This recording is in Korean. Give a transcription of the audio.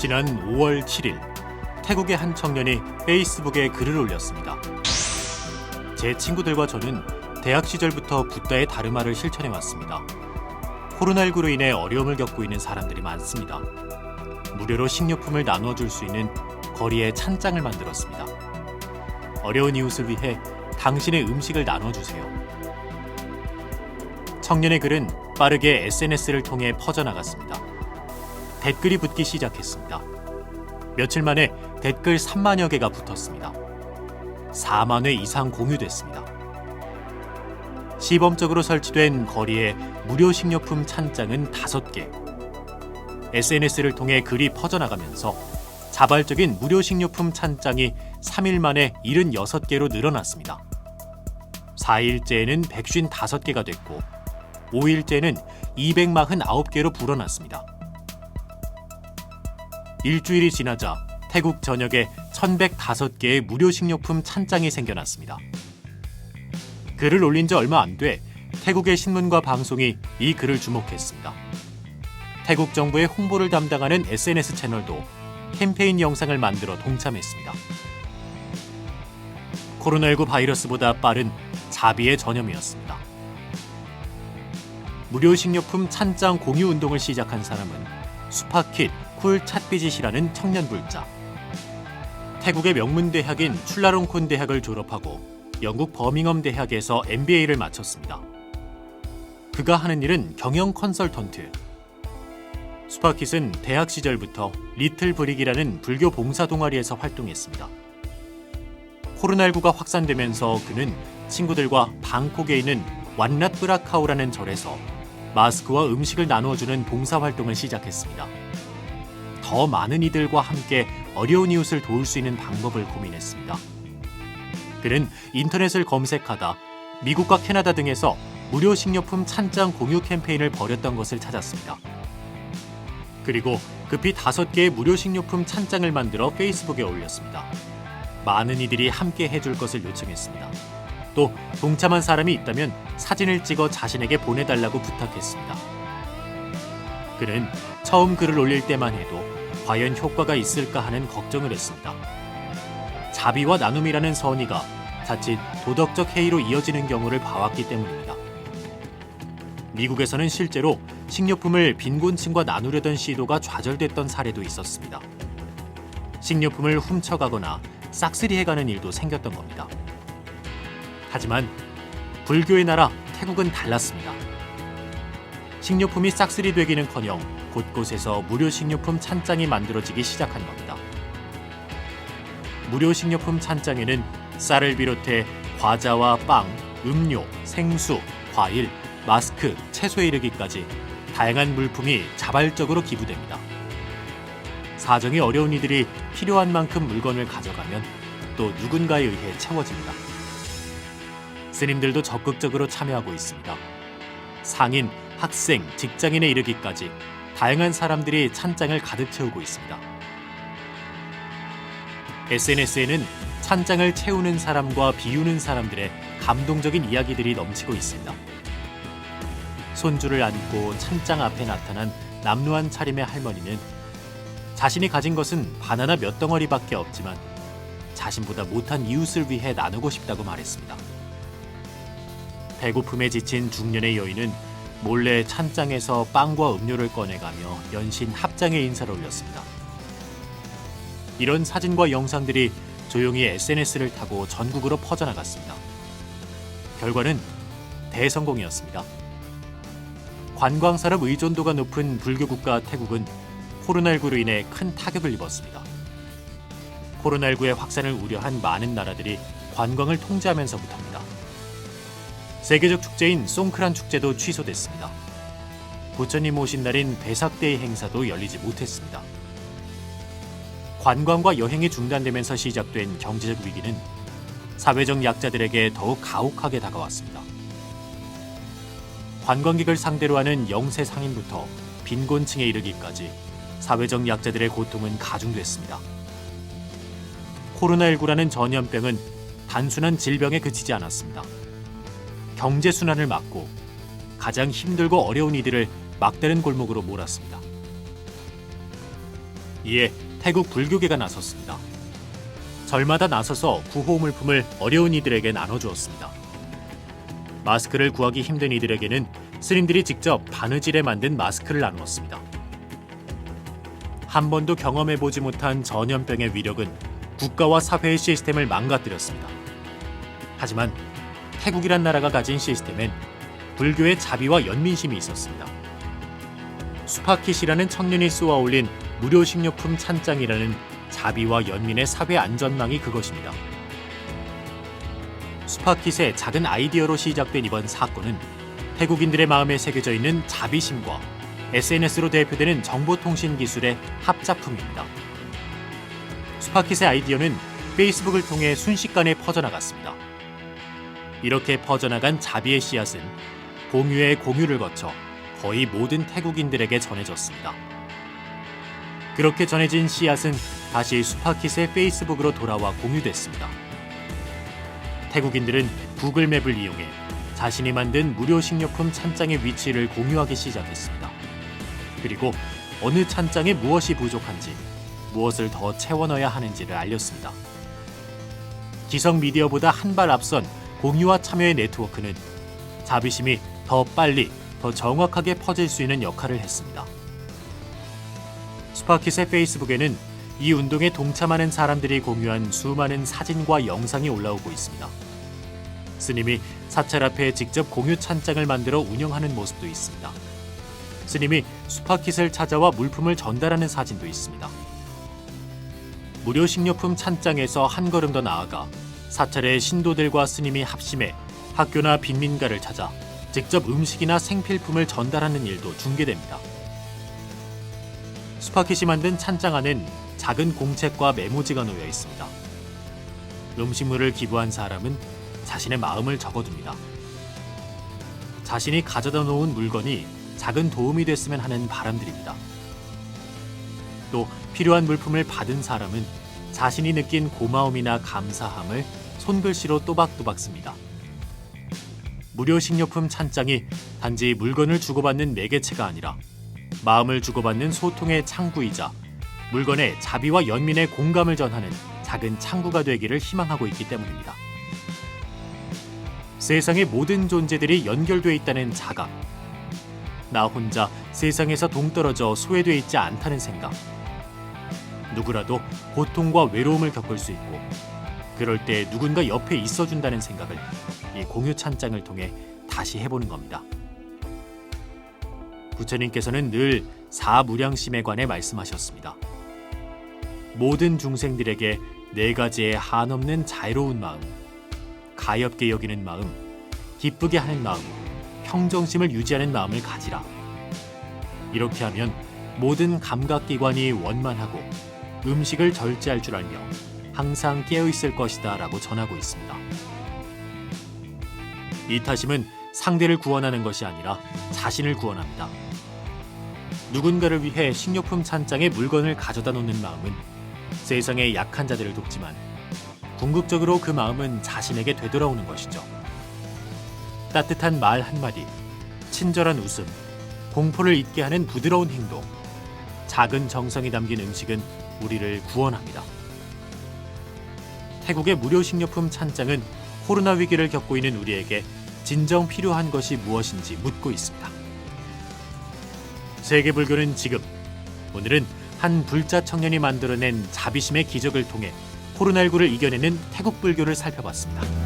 지난 5월 7일 태국의 한 청년이 페이스북에 글을 올렸습니다. 제 친구들과 저는 대학 시절부터 붓다의 다르마를 실천해왔습니다. 코로나19로 인해 어려움을 겪고 있는 사람들이 많습니다. 무료로 식료품을 나눠줄 수 있는 거리에 찬장을 만들었습니다. 어려운 이웃을 위해 당신의 음식을 나눠주세요. 청년의 글은 빠르게 SNS를 통해 퍼져나갔습니다. 댓글이 붙기 시작했습니다. 며칠 만에 댓글 3만여 개가 붙었습니다. 4만 회 이상 공유됐습니다. 시범적으로 설치된 거리에 무료 식료품 찬장은 5개. SNS를 통해 글이 퍼져나가면서 자발적인 무료 식료품 찬장이 3일 만에 76개로 늘어났습니다. 4일째에는 155개가 됐고 5일째는 249개로 불어났습니다. 일주일이 지나자 태국 전역에 1105개의 무료 식료품 찬장이 생겨났습니다. 글을 올린 지 얼마 안 돼 태국의 신문과 방송이 이 글을 주목했습니다. 태국 정부의 홍보를 담당하는 SNS 채널도 캠페인 영상을 만들어 동참했습니다. 코로나19 바이러스보다 빠른 자비의 전염이었습니다. 무료 식료품 찬장 공유 운동을 시작한 사람은 수파킷 쿨 찻비짓이라는 청년 불자. 태국의 명문 대학인 출라롱콘 대학을 졸업하고 영국 버밍엄 대학에서 MBA를 마쳤습니다. 그가 하는 일은 경영 컨설턴트. 수파킷은 대학 시절부터 리틀 브릭이라는 불교 봉사 동아리에서 활동했습니다. 코로나19가 확산되면서 그는 친구들과 방콕에 있는 완랏 브라카오라는 절에서 마스크와 음식을 나누어주는 봉사활동을 시작했습니다. 더 많은 이들과 함께 어려운 이웃을 도울 수 있는 방법을 고민했습니다. 그는 인터넷을 검색하다 미국과 캐나다 등에서 무료 식료품 찬장 공유 캠페인을 벌였던 것을 찾았습니다. 그리고 급히 5개의 무료 식료품 찬장을 만들어 페이스북에 올렸습니다. 많은 이들이 함께 해줄 것을 요청했습니다. 또 동참한 사람이 있다면 사진을 찍어 자신에게 보내달라고 부탁했습니다. 그는 처음 글을 올릴 때만 해도 과연 효과가 있을까 하는 걱정을 했습니다. 자비와 나눔이라는 선의가 자칫 도덕적 해이로 이어지는 경우를 봐왔기 때문입니다. 미국에서는 실제로 식료품을 빈곤층과 나누려던 시도가 좌절됐던 사례도 있었습니다. 식료품을 훔쳐가거나 싹쓸이해가는 일도 생겼던 겁니다. 하지만 불교의 나라 태국은 달랐습니다. 식료품이 싹쓸이 되기는커녕 곳곳에서 무료 식료품 찬장이 만들어지기 시작한 겁니다. 무료 식료품 찬장에는 쌀을 비롯해 과자와 빵, 음료, 생수, 과일, 마스크, 채소에 이르기까지 다양한 물품이 자발적으로 기부됩니다. 사정이 어려운 이들이 필요한 만큼 물건을 가져가면 또 누군가에 의해 채워집니다. 스님들도 적극적으로 참여하고 있습니다. 상인, 학생, 직장인에 이르기까지 다양한 사람들이 찬장을 가득 채우고 있습니다. SNS에는 찬장을 채우는 사람과 비우는 사람들의 감동적인 이야기들이 넘치고 있습니다. 손주를 안고 찬장 앞에 나타난 남루한 차림의 할머니는 자신이 가진 것은 바나나 몇 덩어리밖에 없지만 자신보다 못한 이웃을 위해 나누고 싶다고 말했습니다. 배고픔에 지친 중년의 여인은 몰래 찬장에서 빵과 음료를 꺼내가며 연신 합장의 인사를 올렸습니다. 이런 사진과 영상들이 조용히 SNS를 타고 전국으로 퍼져나갔습니다. 결과는 대성공이었습니다. 관광산업 의존도가 높은 불교 국가 태국은 코로나19로 인해 큰 타격을 입었습니다. 코로나19의 확산을 우려한 많은 나라들이 관광을 통제하면서부터입니다. 세계적 축제인 송크란 축제도 취소됐습니다. 부처님 오신 날인 베삭데이 행사도 열리지 못했습니다. 관광과 여행이 중단되면서 시작된 경제적 위기는 사회적 약자들에게 더욱 가혹하게 다가왔습니다. 관광객을 상대로 하는 영세 상인부터 빈곤층에 이르기까지 사회적 약자들의 고통은 가중됐습니다. 코로나19라는 전염병은 단순한 질병에 그치지 않았습니다. 경제 순환을 막고 가장 힘들고 어려운 이들을 막다른 골목으로 몰았습니다. 이에 태국 불교계가 나섰습니다. 절마다 나서서 구호 물품을 어려운 이들에게 나눠주었습니다. 마스크를 구하기 힘든 이들에게는 스님들이 직접 바느질에 만든 마스크를 나누었습니다. 한 번도 경험해보지 못한 전염병의 위력은 국가와 사회의 시스템을 망가뜨렸습니다. 하지만 태국이란 나라가 가진 시스템엔 불교의 자비와 연민심이 있었습니다. 수파킷이라는 청년이 쏘아 올린 무료 식료품 찬장이라는 자비와 연민의 사회 안전망이 그것입니다. 수파킷의 작은 아이디어로 시작된 이번 사건은 태국인들의 마음에 새겨져 있는 자비심과 SNS로 대표되는 정보통신 기술의 합작품입니다. 수파킷의 아이디어는 페이스북을 통해 순식간에 퍼져나갔습니다. 이렇게 퍼져나간 자비의 씨앗은 공유의 공유를 거쳐 거의 모든 태국인들에게 전해졌습니다. 그렇게 전해진 씨앗은 다시 수파킷의 페이스북으로 돌아와 공유됐습니다. 태국인들은 구글맵을 이용해 자신이 만든 무료 식료품 찬장의 위치를 공유하기 시작했습니다. 그리고 어느 찬장에 무엇이 부족한지, 무엇을 더 채워 넣어야 하는지를 알렸습니다. 기성 미디어보다 한 발 앞선 공유와 참여의 네트워크는 자비심이 더 빨리, 더 정확하게 퍼질 수 있는 역할을 했습니다. 수파킷의 페이스북에는 이 운동에 동참하는 사람들이 공유한 수많은 사진과 영상이 올라오고 있습니다. 스님이 사찰 앞에 직접 공유 찬장을 만들어 운영하는 모습도 있습니다. 스님이 수파킷을 찾아와 물품을 전달하는 사진도 있습니다. 무료 식료품 찬장에서 한 걸음 더 나아가 사찰의 신도들과 스님이 합심해 학교나 빈민가를 찾아 직접 음식이나 생필품을 전달하는 일도 중개됩니다. 수파킷이 만든 찬장 안엔 작은 공책과 메모지가 놓여 있습니다. 음식물을 기부한 사람은 자신의 마음을 적어둡니다. 자신이 가져다 놓은 물건이 작은 도움이 됐으면 하는 바람들입니다. 또 필요한 물품을 받은 사람은 자신이 느낀 고마움이나 감사함을 손글씨로 또박또박 씁니다. 무료 식료품 찬장이 단지 물건을 주고받는 매개체가 아니라 마음을 주고받는 소통의 창구이자 물건에 자비와 연민의 공감을 전하는 작은 창구가 되기를 희망하고 있기 때문입니다. 세상의 모든 존재들이 연결되어 있다는 자각, 나 혼자 세상에서 동떨어져 소외되어 있지 않다는 생각, 누구라도 고통과 외로움을 겪을 수 있고 그럴 때 누군가 옆에 있어준다는 생각을 이 공유 찬장을 통해 다시 해보는 겁니다. 부처님께서는 늘 사무량심에 관해 말씀하셨습니다. 모든 중생들에게 네 가지의 한없는 자애로운 마음, 가엾게 여기는 마음, 기쁘게 하는 마음, 평정심을 유지하는 마음을 가지라. 이렇게 하면 모든 감각기관이 원만하고 음식을 절제할 줄 알며 항상 깨어있을 것이다 라고 전하고 있습니다. 이타심은 상대를 구원하는 것이 아니라 자신을 구원합니다. 누군가를 위해 식료품 찬장에 물건을 가져다 놓는 마음은 세상의 약한 자들을 돕지만 궁극적으로 그 마음은 자신에게 되돌아오는 것이죠. 따뜻한 말 한마디, 친절한 웃음, 공포를 잊게 하는 부드러운 행동, 작은 정성이 담긴 음식은 우리를 구원합니다. 태국의 무료 식료품 찬장은 코로나 위기를 겪고 있는 우리에게 진정 필요한 것이 무엇인지 묻고 있습니다. 세계 불교는 지금, 오늘은 한 불자 청년이 만들어낸 자비심의 기적을 통해 코로나19를 이겨내는 태국 불교를 살펴봤습니다.